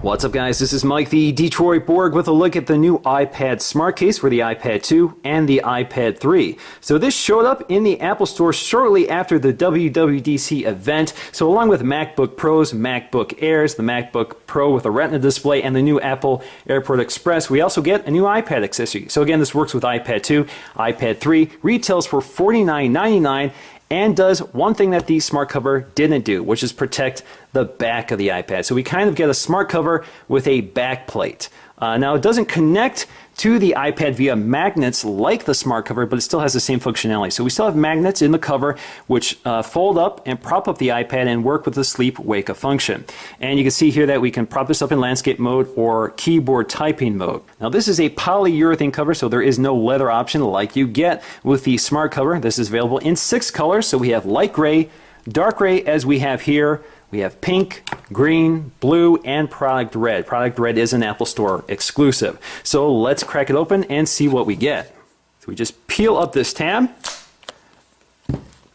What's up guys, this is Mike the Detroit Borg with a look at the new iPad smart case for the iPad 2 and the iPad 3. So this showed up in the Apple Store shortly after the WWDC event. So along with MacBook Pros, MacBook Airs, the MacBook Pro with a Retina display, and the new Apple AirPort Express, we also get a new iPad accessory. So again, this works with iPad 2, iPad 3, retails for $49.99, and does one thing that the smart cover didn't do, which is protect the back of the iPad. So we kind of get a smart cover with a back plate. Now it doesn't connect to the iPad via magnets like the smart cover, but it still has the same functionality. So we still have magnets in the cover which fold up and prop up the iPad and work with the sleep-wake function. And you can see here that we can prop this up in landscape mode or keyboard typing mode. Now this is a polyurethane cover, so there is no leather option like you get with the smart cover. This is available in 6 colors, so we have light gray, dark gray as we have here. We have pink, green, blue, and product red. Product red is an Apple Store exclusive. So let's crack it open and see what we get. So we just peel up this tab,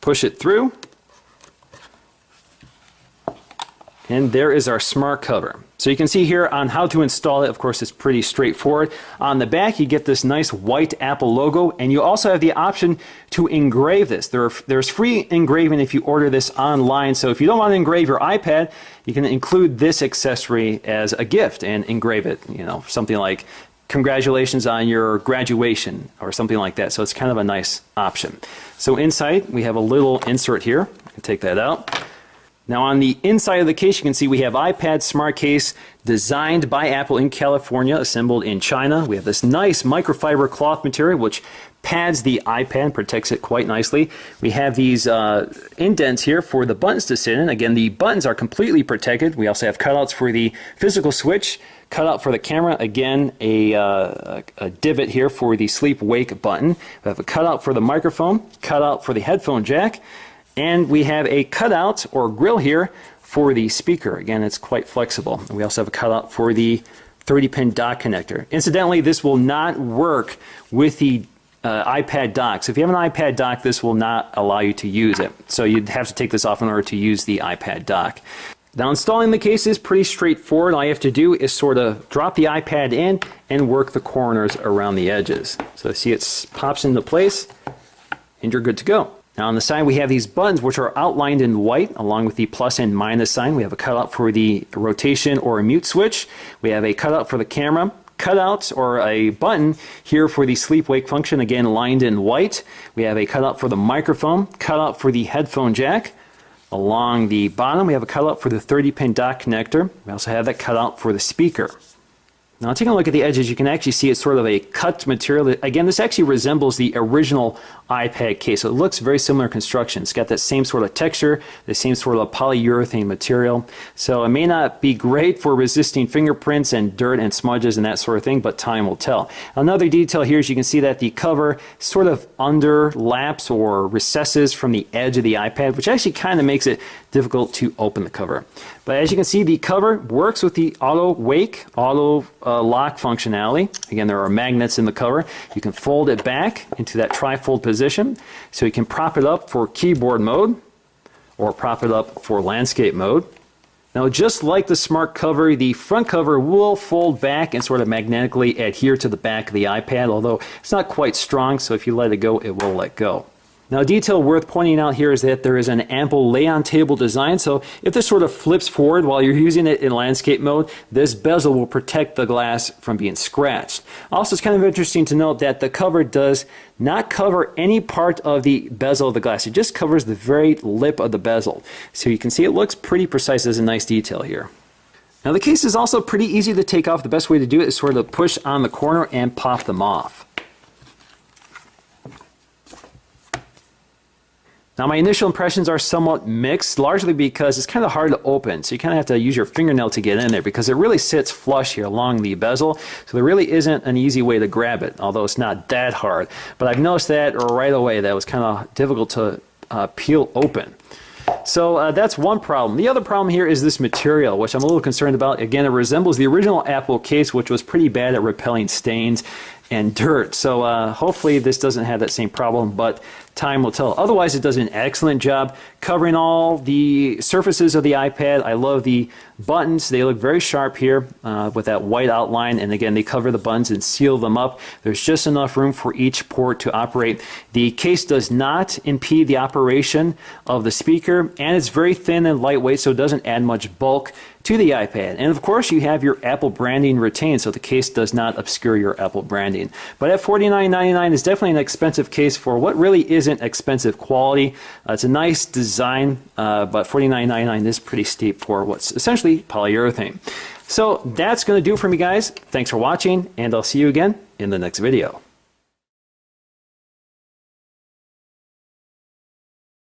push it through, and there is our smart cover. So you can see here on how to install it. Of course, it's pretty straightforward. On the back, you get this nice white Apple logo, and you also have the option to engrave this. There's free engraving if you order this online. So if you don't want to engrave your iPad, you can include this accessory as a gift and engrave it. You know, something like congratulations on your graduation or something like that. So it's kind of a nice option. So inside, we have a little insert here. I can take that out. Now on the inside of the case, you can see we have iPad smart case designed by Apple in California, assembled in China. We have this nice microfiber cloth material which pads the iPad, protects it quite nicely. We have these indents here for the buttons to sit in. Again, the buttons are completely protected. We also have cutouts for the physical switch, cutout for the camera, again a divot here for the sleep-wake button. We have a cutout for the microphone, cutout for the headphone jack, and we have a cutout or grill here for the speaker. Again, it's quite flexible. We also have a cutout for the 30-pin dock connector. Incidentally, this will not work with the iPad dock. So if you have an iPad dock, this will not allow you to use it. So you'd have to take this off in order to use the iPad dock. Now installing the case is pretty straightforward. All you have to do is sort of drop the iPad in and work the corners around the edges. So see it pops into place and you're good to go. Now on the side we have these buttons which are outlined in white along with the plus and minus sign. We have a cutout for the rotation or a mute switch. We have a cutout for the camera, cutouts or a button here for the sleep-wake function, again lined in white. We have a cutout for the microphone, cutout for the headphone jack. Along the bottom we have a cutout for the 30-pin dock connector. We also have that cutout for the speaker. Now taking a look at the edges, you can actually see it's sort of a cut material. Again, this actually resembles the original iPad case. So it looks very similar construction. It's got that same sort of texture, the same sort of polyurethane material. So it may not be great for resisting fingerprints and dirt and smudges and that sort of thing, but time will tell. Another detail here is you can see that the cover sort of underlaps or recesses from the edge of the iPad, which actually kind of makes it difficult to open the cover. But as you can see, the cover works with the auto wake, auto lock functionality. Again, there are magnets in the cover. You can fold it back into that tri-fold position, so you can prop it up for keyboard mode or prop it up for landscape mode. Now just like the smart cover, the front cover will fold back and sort of magnetically adhere to the back of the iPad, although it's not quite strong, so if you let it go, it will let go. Now a detail worth pointing out here is that there is an ample lay-on-table design, so if this sort of flips forward while you're using it in landscape mode, this bezel will protect the glass from being scratched. Also, it's kind of interesting to note that the cover does not cover any part of the bezel of the glass. It just covers the very lip of the bezel. So you can see it looks pretty precise. There's a nice detail here. Now the case is also pretty easy to take off. The best way to do it is sort of push on the corner and pop them off. Now my initial impressions are somewhat mixed, largely because it's kind of hard to open. So you kind of have to use your fingernail to get in there because it really sits flush here along the bezel. So there really isn't an easy way to grab it, although it's not that hard. But I've noticed that right away that was kind of difficult to peel open. So that's one problem. The other problem here is this material, which I'm a little concerned about. Again, it resembles the original Apple case, which was pretty bad at repelling stains. and dirt. So hopefully this doesn't have that same problem, but time will tell. Otherwise, it does an excellent job covering all the surfaces of the iPad. I love the buttons. They look very sharp here with that white outline. And again, they cover the buttons and seal them up. There's just enough room for each port to operate. The case does not impede the operation of the speaker, and it's very thin and lightweight, so it doesn't add much bulk to the iPad. And of course, you have your Apple branding retained, so the case does not obscure your Apple branding. But at $49.99 is definitely an expensive case for what really isn't expensive quality. It's a nice design, but $49.99 is pretty steep for what's essentially polyurethane. So that's going to do it for me, guys. Thanks for watching, and I'll see you again in the next video.